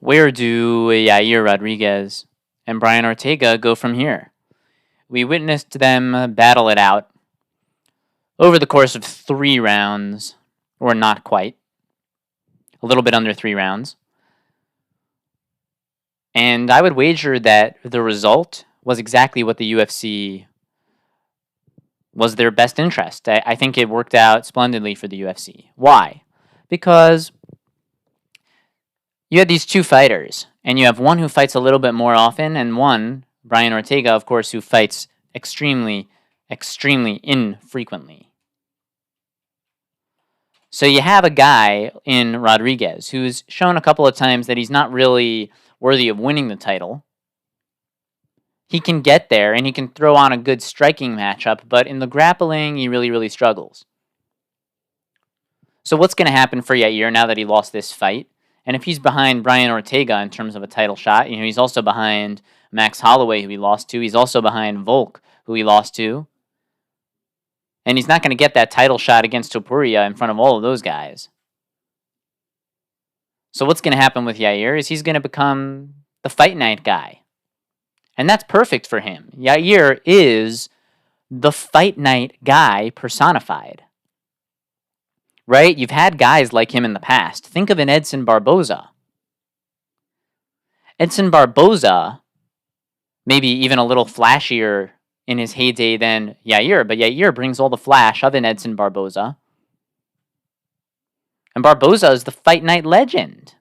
Where do Yair Rodriguez and Brian Ortega go from here? We witnessed them battle it out over the course of 3 rounds, or not quite, a little bit under 3 rounds. And I would wager that the result was exactly what the UFC was their best interest. I think it worked out splendidly for the UFC. Why? Because you had these two fighters, and you have one who fights a little bit more often, and one, Brian Ortega, of course, who fights extremely infrequently. So you have a guy in Rodriguez who's shown a couple of times that he's not really worthy of winning the title. He can get there, and he can throw on a good striking matchup, but in the grappling, he really struggles. So what's going to happen for Yair now that he lost this fight? And if he's behind Brian Ortega in terms of a title shot, he's also behind Max Holloway, who he lost to. He's also behind Volk, who he lost to. And he's not going to get that title shot against Topuria in front of all of those guys. So what's going to happen with Yair is he's going to become the fight night guy. And that's perfect for him. Yair is the fight night guy personified. Right? You've had guys like him in the past. Think of an Edson Barboza. Edson Barboza, maybe even a little flashier in his heyday than Yair, but Yair brings all the flash of an Edson Barboza. And Barboza is the fight night legend.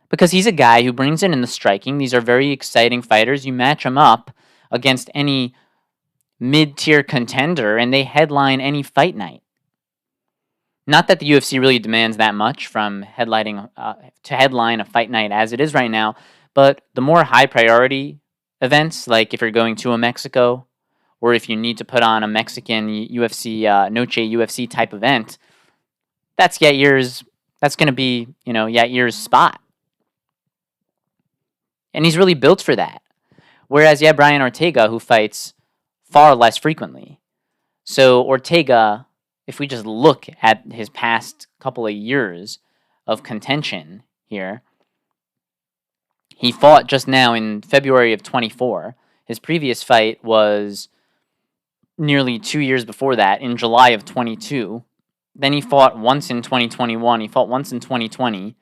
Because he's a guy who brings in the striking. These are very exciting fighters. You match them up against any mid-tier contender, and they headline any fight night. Not that the UFC really demands that much from to headline a fight night as it is right now, but the more high-priority events, like if you're going to a Mexico, or if you need to put on a Mexican UFC, Noche UFC type event, that's going to be, Yair's spot. And he's really built for that. Whereas, Brian Ortega, who fights far less frequently. So Ortega, if we just look at his past couple of years of contention here, he fought just now in February of 24. His previous fight was nearly 2 years before that, in July of 22. Then he fought once in 2021. He fought once in 2020.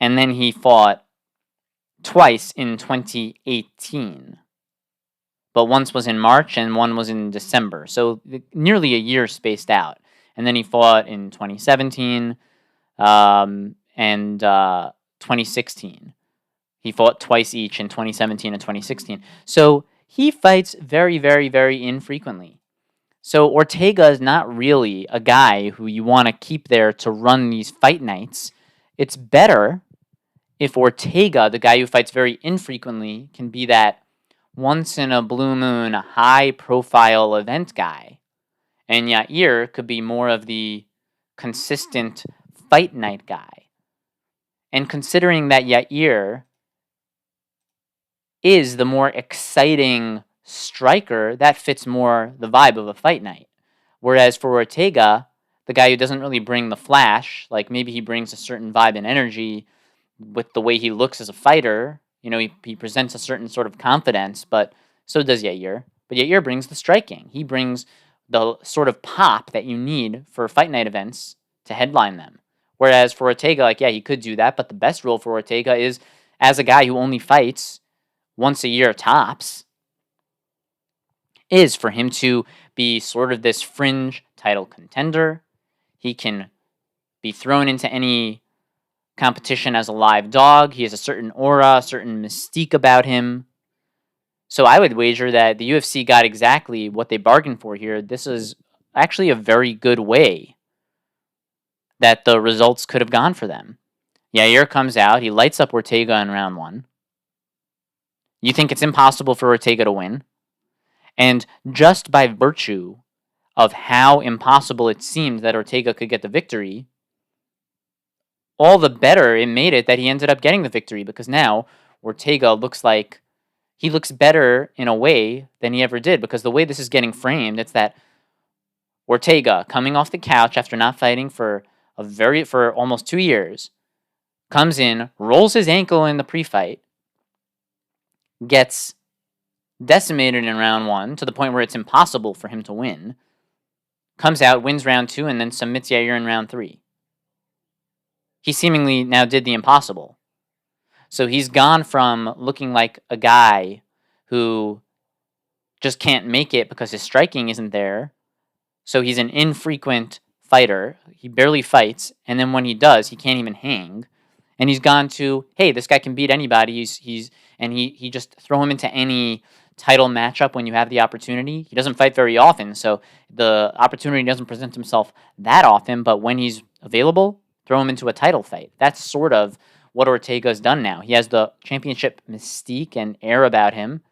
And then he fought twice in 2018. But once was in March and one was in December. So nearly a year spaced out. And then he fought in 2017 and 2016. He fought twice each in 2017 and 2016. So he fights very infrequently. So Ortega is not really a guy who you want to keep there to run these fight nights. It's better if Ortega, the guy who fights very infrequently, can be that once-in-a-blue moon, high-profile event guy. And Yair could be more of the consistent fight night guy. And considering that Yair is the more exciting striker, that fits more the vibe of a fight night. Whereas for Ortega, the guy who doesn't really bring the flash, like maybe he brings a certain vibe and energy with the way he looks as a fighter, he presents a certain sort of confidence, but so does Yair. But Yair brings the striking. He brings the sort of pop that you need for fight night events to headline them. Whereas for Ortega, he could do that, but the best role for Ortega is as a guy who only fights once a year tops, is for him to be sort of this fringe title contender. He can be thrown into any competition as a live dog. He has a certain aura, a certain mystique about him. So I would wager that the UFC got exactly what they bargained for here. This is actually a very good way that the results could have gone for them. Yair comes out, he lights up Ortega in round 1. You think it's impossible for Ortega to win? And just by virtue of how impossible it seemed that Ortega could get the victory, all the better it made it that he ended up getting the victory, because now Ortega looks better in a way than he ever did, because the way this is getting framed, it's that Ortega coming off the couch after not fighting for almost 2 years, comes in, rolls his ankle in the pre-fight, gets decimated in round 1 to the point where it's impossible for him to win, comes out, wins round 2, and then submits Yair in round 3. He seemingly now did the impossible. So he's gone from looking like a guy who just can't make it because his striking isn't there. So he's an infrequent fighter. He barely fights, and then when he does, he can't even hang. And he's gone to, hey, this guy can beat anybody. He just throw him into any title matchup when you have the opportunity. He doesn't fight very often, so the opportunity doesn't present himself that often, but when he's available, throw him into a title fight. That's sort of what Ortega's done now. He has the championship mystique and air about him.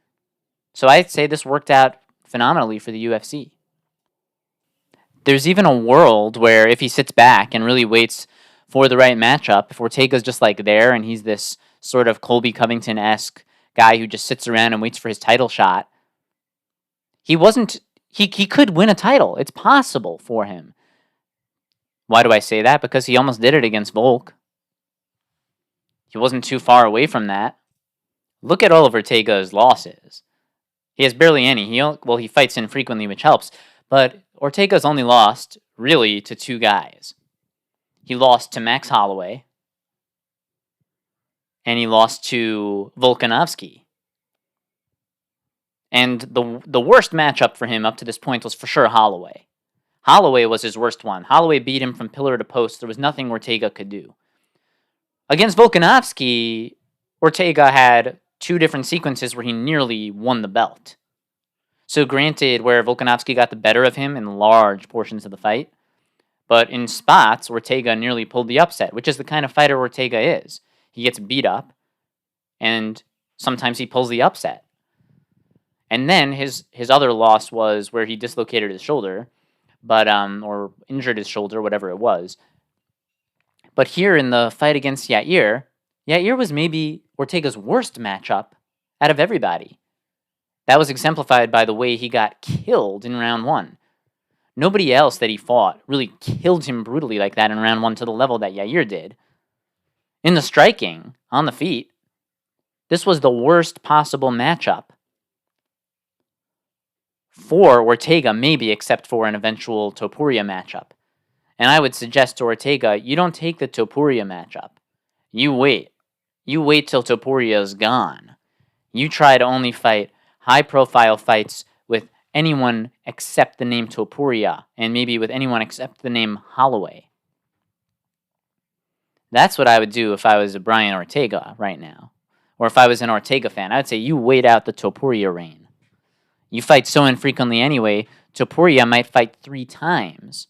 So I'd say this worked out phenomenally for the UFC. There's even a world where if he sits back and really waits for the right matchup, if Ortega's just like there and he's this sort of Colby Covington-esque guy who just sits around and waits for his title shot, he could win a title. It's possible for him. Why do I say that? Because he almost did it against Volk. He wasn't too far away from that. Look at all of Ortega's losses. He has barely any. He fights infrequently, which helps. But Ortega's only lost, really, to 2 guys. He lost to Max Holloway, and he lost to Volkanovski. And the worst matchup for him up to this point was for sure Holloway. Holloway was his worst one. Holloway beat him from pillar to post. There was nothing Ortega could do. Against Volkanovski, Ortega had 2 different sequences where he nearly won the belt. So granted, where Volkanovski got the better of him in large portions of the fight, but in spots, Ortega nearly pulled the upset, which is the kind of fighter Ortega is. He gets beat up, and sometimes he pulls the upset. And then his other loss was where he dislocated his shoulder, or injured his shoulder, whatever it was. But here in the fight against Yair was maybe Ortega's worst matchup out of everybody. That was exemplified by the way he got killed in round 1. Nobody else that he fought really killed him brutally like that in round 1 to the level that Yair did. In the striking, on the feet, this was the worst possible matchup for Ortega, maybe except for an eventual Topuria matchup. And I would suggest to Ortega, you don't take the Topuria matchup. You wait. You wait till Topuria is gone. You try to only fight high-profile fights with anyone except the name Topuria, and maybe with anyone except the name Holloway. That's what I would do if I was a Brian Ortega right now. Or if I was an Ortega fan, I'd say you wait out the Topuria reign. You fight so infrequently anyway, Topuria might fight 3 times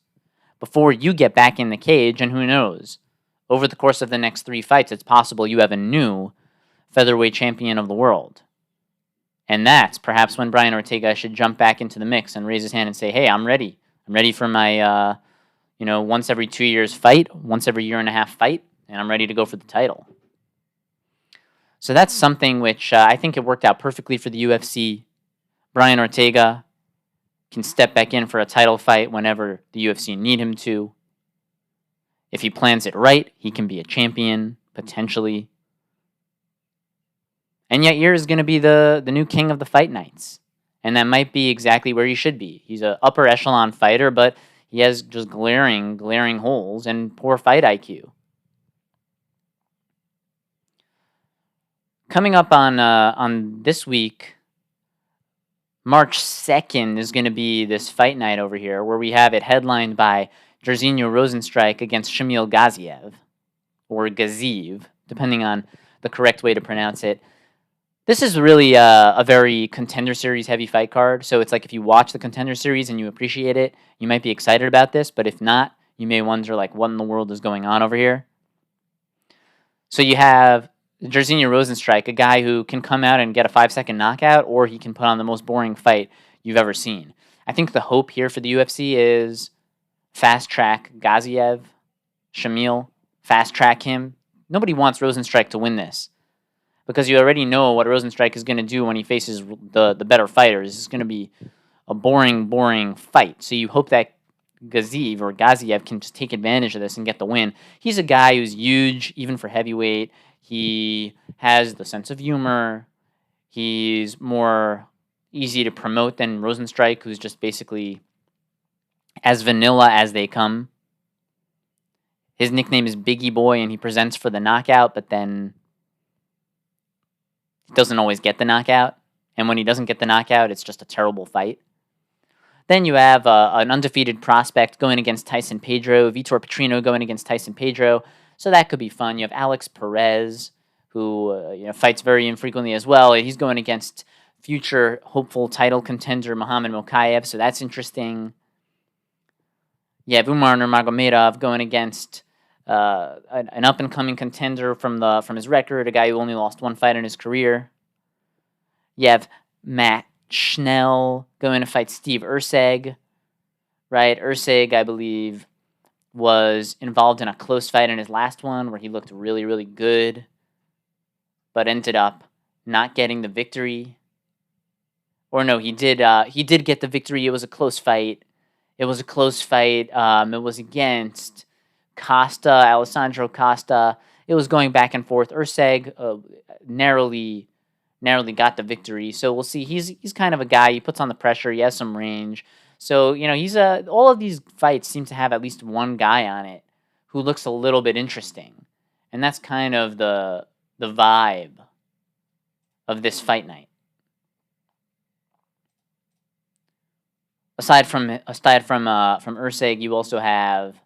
before you get back in the cage, and who knows? Over the course of the next 3 fights, it's possible you have a new featherweight champion of the world. And that's perhaps when Brian Ortega should jump back into the mix and raise his hand and say, hey, I'm ready. I'm ready for my, once every 2 years fight, once every year and a half fight, and I'm ready to go for the title. So that's something which I think it worked out perfectly for the UFC. Brian Ortega can step back in for a title fight whenever the UFC need him to. If he plans it right, he can be a champion, potentially. And Yair is going to be the new king of the fight nights. And that might be exactly where he should be. He's an upper echelon fighter, but he has just glaring holes and poor fight IQ. Coming up on this week, March 2nd is going to be this fight night over here where we have it headlined by Jairzinho Rozenstruik against Shamil Gaziev, or Gaziev, depending on the correct way to pronounce it. This is really a very Contender Series heavy fight card, so it's like if you watch the Contender Series and you appreciate it, you might be excited about this, but if not, you may wonder, like, what in the world is going on over here? So you have Jairzinho Rozenstruik, a guy who can come out and get a 5-second knockout, or he can put on the most boring fight you've ever seen. I think the hope here for the UFC is fast-track Gaziev, Shamil, fast-track him. Nobody wants Rozenstruik to win this, because you already know what Rozenstruik is going to do when he faces the better fighters. It's going to be a boring fight. So you hope that Gaziev can just take advantage of this and get the win. He's a guy who's huge, even for heavyweight. He has the sense of humor. He's more easy to promote than Rosenstrike, who's just basically as vanilla as they come. His nickname is Biggie Boy, and he presents for the knockout, but then he doesn't always get the knockout. And when he doesn't get the knockout, it's just a terrible fight. Then you have an undefeated prospect going against Tyson Pedro, Vitor Petrino going against Tyson Pedro, so that could be fun. You have Alex Perez, who fights very infrequently as well. He's going against future hopeful title contender Muhammad Mokaev, so that's interesting. You have Umar Nurmagomedov going against an up-and-coming contender from his record, a guy who only lost one fight in his career. You have Matt Schnell going to fight Steve Erceg, right? Erceg, I believe, was involved in a close fight in his last one where he looked really, really good, but ended up not getting the victory. Or no, he did get the victory. It was a close fight. It was against Alessandro Costa. It was going back and forth. Erceg narrowly got the victory. So we'll see. He's kind of a guy. He puts on the pressure. He has some range. So he's all of these fights seem to have at least one guy on it who looks a little bit interesting, and that's kind of the vibe of this fight night. Aside from Erceg, you also have,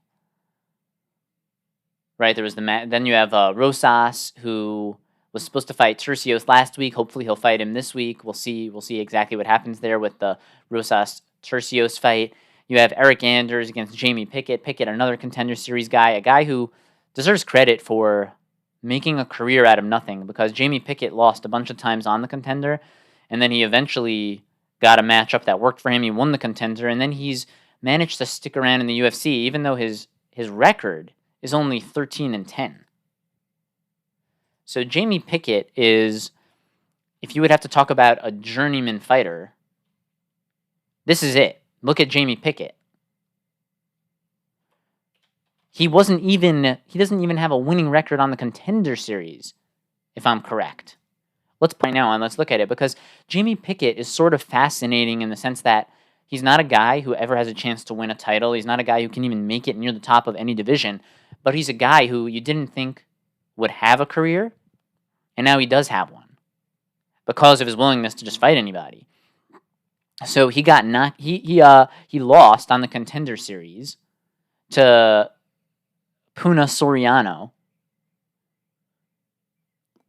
right, then you have Rosas, who was supposed to fight Tercios last week. Hopefully he'll fight him this week. We'll see exactly what happens there with the Rosas-Tercios fight. You have Eric Anders against Jamie Pickett. Pickett, another Contender Series guy, a guy who deserves credit for making a career out of nothing, because Jamie Pickett lost a bunch of times on the Contender, and then he eventually got a matchup that worked for him. He won the Contender, and then he's managed to stick around in the UFC, even though his record is only 13-10. So Jamie Pickett is, if you would have to talk about a journeyman fighter, this is it. Look at Jamie Pickett. He doesn't even have a winning record on the Contender Series, if I'm correct. Let's point now and let's look at it, because Jamie Pickett is sort of fascinating in the sense that he's not a guy who ever has a chance to win a title. He's not a guy who can even make it near the top of any division, but he's a guy who you didn't think would have a career, and now he does have one because of his willingness to just fight anybody. So he lost on the Contender Series to Puna Soriano.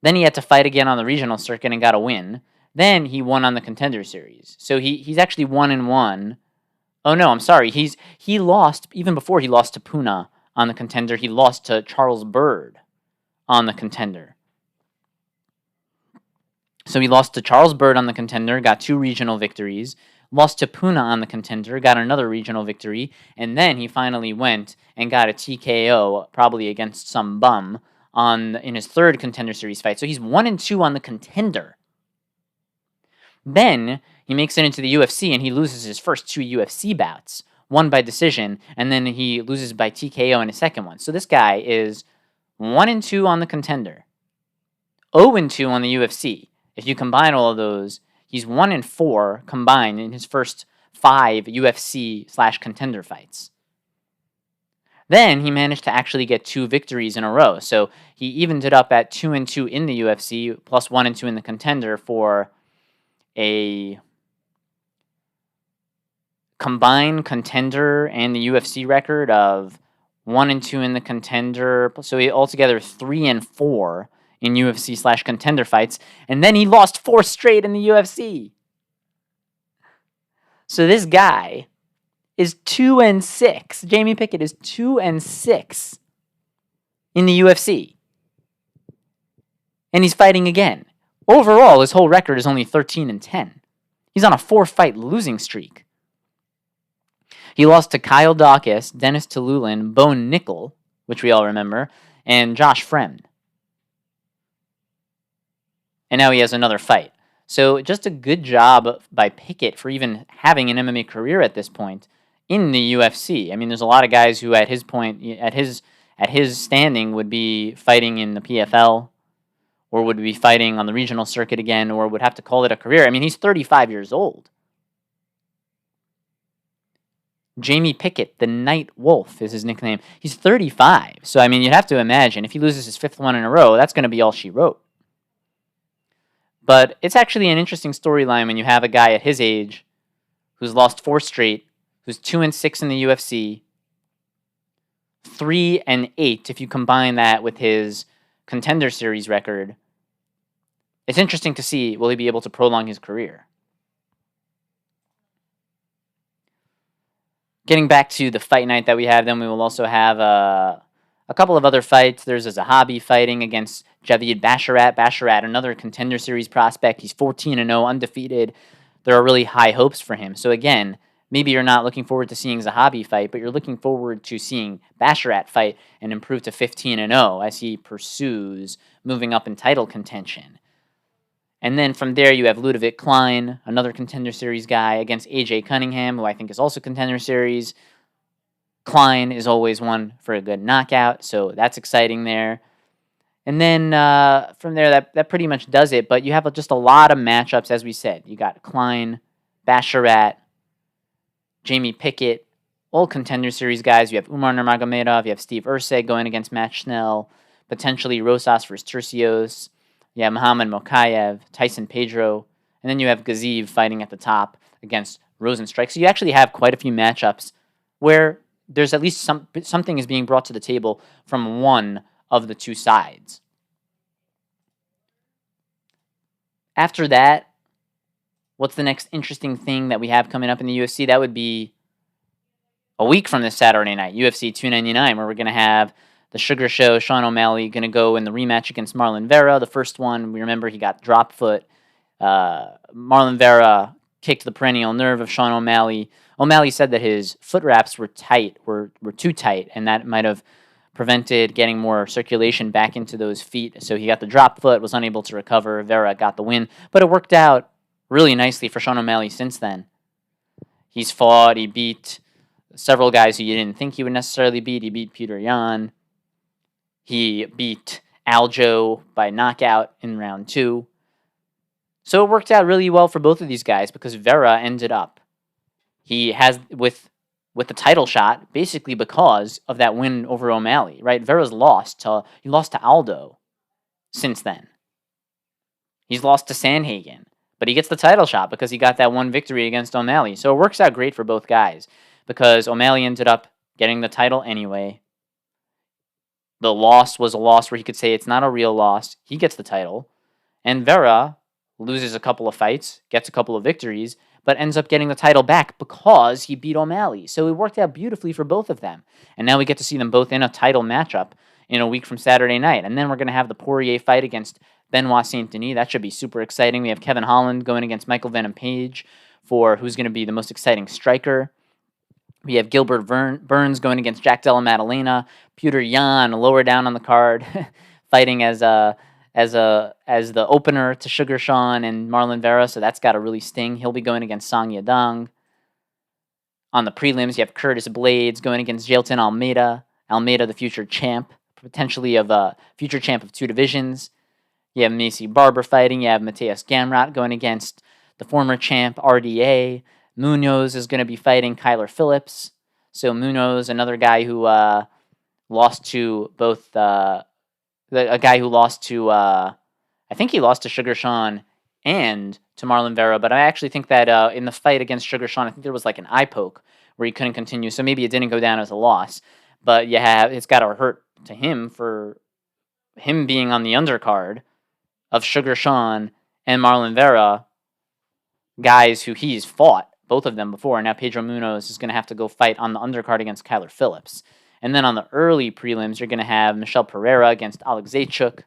Then he had to fight again on the regional circuit and got a win. Then he won on the Contender Series. So he's actually 1-1. Oh no, I'm sorry. He lost even before he lost to Puna on the Contender. He lost to Charles Byrd on the Contender. So he lost to Charles Byrd on the Contender, got 2 regional victories, lost to Puna on the Contender, got another regional victory, and then he finally went and got a TKO, probably against some bum, in his 3rd Contender Series fight. So he's 1-2 on the Contender. Then he makes it into the UFC and he loses his first 2 UFC bouts, one by decision, and then he loses by TKO in his second one. So this guy is 1-2 on the Contender, 0-2 on the UFC. If you combine all of those, he's 1-4 combined in his first 5 UFC/Contender fights. Then he managed to actually get 2 victories in a row. So he evened it up at 2-2 in the UFC, plus 1-2 in the Contender, for a combined Contender and the UFC record of 1-2 in the Contender. So he altogether 3-4 in UFC/Contender fights. And then he lost 4 straight in the UFC. So this guy is 2-6. Jamie Pickett is 2-6 in the UFC. And he's fighting again. Overall, his whole record is only 13-10. He's on a 4-fight losing streak. He lost to Kyle Dawkins, Dennis Tululin, Bo Nickel, which we all remember, and Josh Fremd. And now he has another fight. So just a good job by Pickett for even having an MMA career at this point. in the UFC. I mean, there's a lot of guys who at his point, at his standing, would be fighting in the PFL, or would be fighting on the regional circuit again, or would have to call it a career. I mean, he's 35 years old. Jamie Pickett, the Night Wolf, is his nickname. He's 35. So, I mean, you'd have to imagine if he loses his 5th one in a row, that's going to be all she wrote. But it's actually an interesting storyline when you have a guy at his age who's lost 4 straight, who's 2-6 in the UFC, 3-8 if you combine that with his Contender Series record. It's interesting to see, will he be able to prolong his career? Getting back to the fight night that we have, then we will also have a couple of other fights. There's a Zahabi fighting against Javid Basharat. Basharat, another Contender Series prospect. He's 14-0, undefeated. There are really high hopes for him. So again, maybe you're not looking forward to seeing Zahabi fight, but you're looking forward to seeing Basharat fight and improve to 15-0 as he pursues moving up in title contention. And then from there, you have Ludovic Klein, another Contender Series guy, against AJ Cunningham, who I think is also Contender Series. Klein is always one for a good knockout, so that's exciting there. And then from there, that pretty much does it. But you have just a lot of matchups, as we said. You got Klein, Basharat, Jamie Pickett, all Contender Series guys. You have Umar Nurmagomedov, you have Steve Erceg going against Matt Schnell, potentially Rosas versus Turcios. You have Muhammad Mokayev, Tyson Pedro, and then you have Gaziev fighting at the top against Rosenstrike. So you actually have quite a few matchups where there's at least something is being brought to the table from one of the two sides. After that, what's the next interesting thing that we have coming up in the UFC? That would be a week from this Saturday night, UFC 299, where we're going to have the Sugar Show, Sean O'Malley, going to go in the rematch against Marlon Vera. The first one, we remember he got drop foot. Marlon Vera kicked the perennial nerve of Sean O'Malley. O'Malley said that his foot wraps were too tight, and that might have prevented getting more circulation back into those feet. So he got the drop foot, was unable to recover. Vera got the win, but it worked out really nicely for Sean O'Malley since then. He's fought, he beat several guys who you didn't think he would necessarily beat. He beat Peter Yan. He beat Aljo by knockout in round 2. So it worked out really well for both of these guys because Vera ended up, he has with the title shot basically because of that win over O'Malley, right? Vera's lost to Aldo since then. He's lost to Sandhagen, but he gets the title shot because he got that one victory against O'Malley. So it works out great for both guys because O'Malley ended up getting the title anyway. The loss was a loss where he could say it's not a real loss. He gets the title. And Vera loses a couple of fights, gets a couple of victories, but ends up getting the title back because he beat O'Malley. So it worked out beautifully for both of them. And now we get to see them both in a title matchup in a week from Saturday night. And then we're going to have the Poirier fight against Benoit Saint-Denis. That should be super exciting. We have Kevin Holland going against Michael Venom Page for who's going to be the most exciting striker. We have Gilbert Burns going against Jack Della Maddalena. Peter Yan lower down on the card, fighting as the opener to Sugar Sean and Marlon Vera. So that's got to really sting. He'll be going against Song Yadong. On the prelims, you have Curtis Blades going against Jailton Almeida. Almeida, the future champ, potentially of a future champ of 2 divisions. You have Macy Barber fighting. You have Mateus Gamrot going against the former champ RDA. Munoz is going to be fighting Kyler Phillips. So Munoz, another guy who lost to both a guy who lost to I think he lost to Sugar Sean and to Marlon Vera, but I actually think that in the fight against Sugar Sean, I think there was like an eye poke where he couldn't continue, so maybe it didn't go down as a loss. But it's got to hurt to him for him being on the undercard of Sugar Sean and Marlon Vera, guys who he's fought, both of them before. Now Pedro Munoz is going to have to go fight on the undercard against Kyler Phillips. And then on the early prelims, you're going to have Michel Pereira against Alex Zaychuk.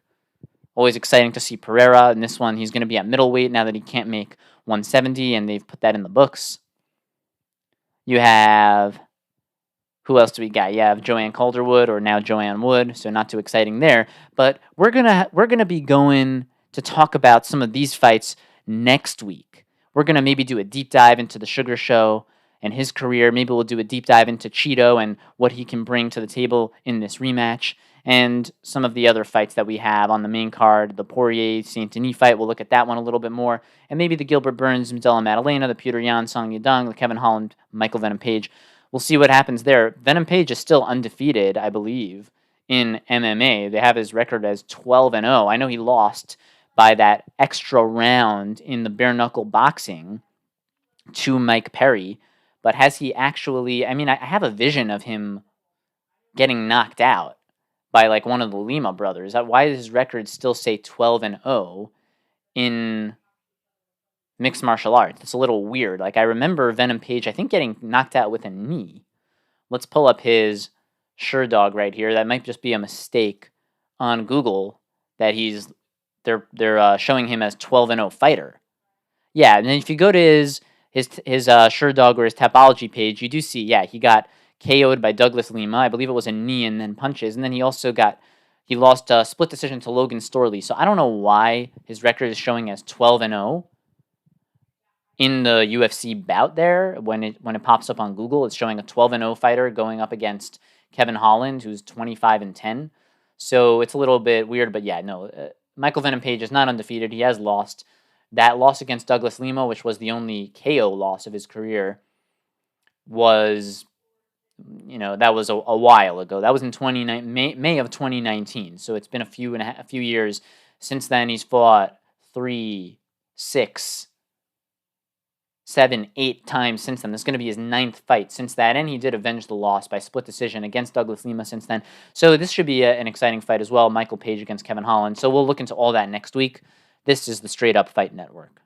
Always exciting to see Pereira. In this one, he's going to be at middleweight now that he can't make 170, and they've put that in the books. You have... Who else do we got? You have Joanne Calderwood, or now Joanne Wood, so not too exciting there. But we're gonna be going to talk about some of these fights next week. We're gonna maybe do a deep dive into the Sugar Show and his career. Maybe we'll do a deep dive into Cheeto and what he can bring to the table in this rematch, and some of the other fights that we have on the main card. The Poirier-Saint Denis fight, we'll look at that one a little bit more, and maybe the Gilbert Burns, Della Maddalena, the Peter Yan, Song Yadong, the Kevin Holland, Michael Venom Page. We'll see what happens there. Venom Page is still undefeated, I believe, in MMA. They have his record as 12-0. I know he lost by that extra round in the bare knuckle boxing to Mike Perry, but has he actually? I mean, I have a vision of him getting knocked out by like one of the Lima brothers. Why does his record still say 12-0 in mixed martial arts? It's a little weird. Like, I remember Venom Page, I think, getting knocked out with a knee. Let's pull up his SureDog right here. That might just be a mistake on Google that they're showing him as 12-0 fighter. Yeah, and then if you go to his SureDog or his Tapology page, you do see, yeah, he got KO'd by Douglas Lima. I believe it was a knee and then punches. And then he lost a split decision to Logan Storley. So I don't know why his record is showing as 12-0 in the UFC bout there. When it pops up on Google, it's showing a 12-0 fighter going up against Kevin Holland, who's 25-10. So it's a little bit weird, but yeah, no. Michael Venom Page is not undefeated. He has lost. That loss against Douglas Lima, which was the only KO loss of his career, was, that was a while ago. That was in May of 2019. So it's been a few years since then. He's fought 3, 6, 7, 8 times since then. This is going to be his 9th fight since that, and he did avenge the loss by split decision against Douglas Lima since then. So this should be an exciting fight as well. Michael Page against Kevin Holland. So we'll look into all that next week. This is the Straight Up Fight Network.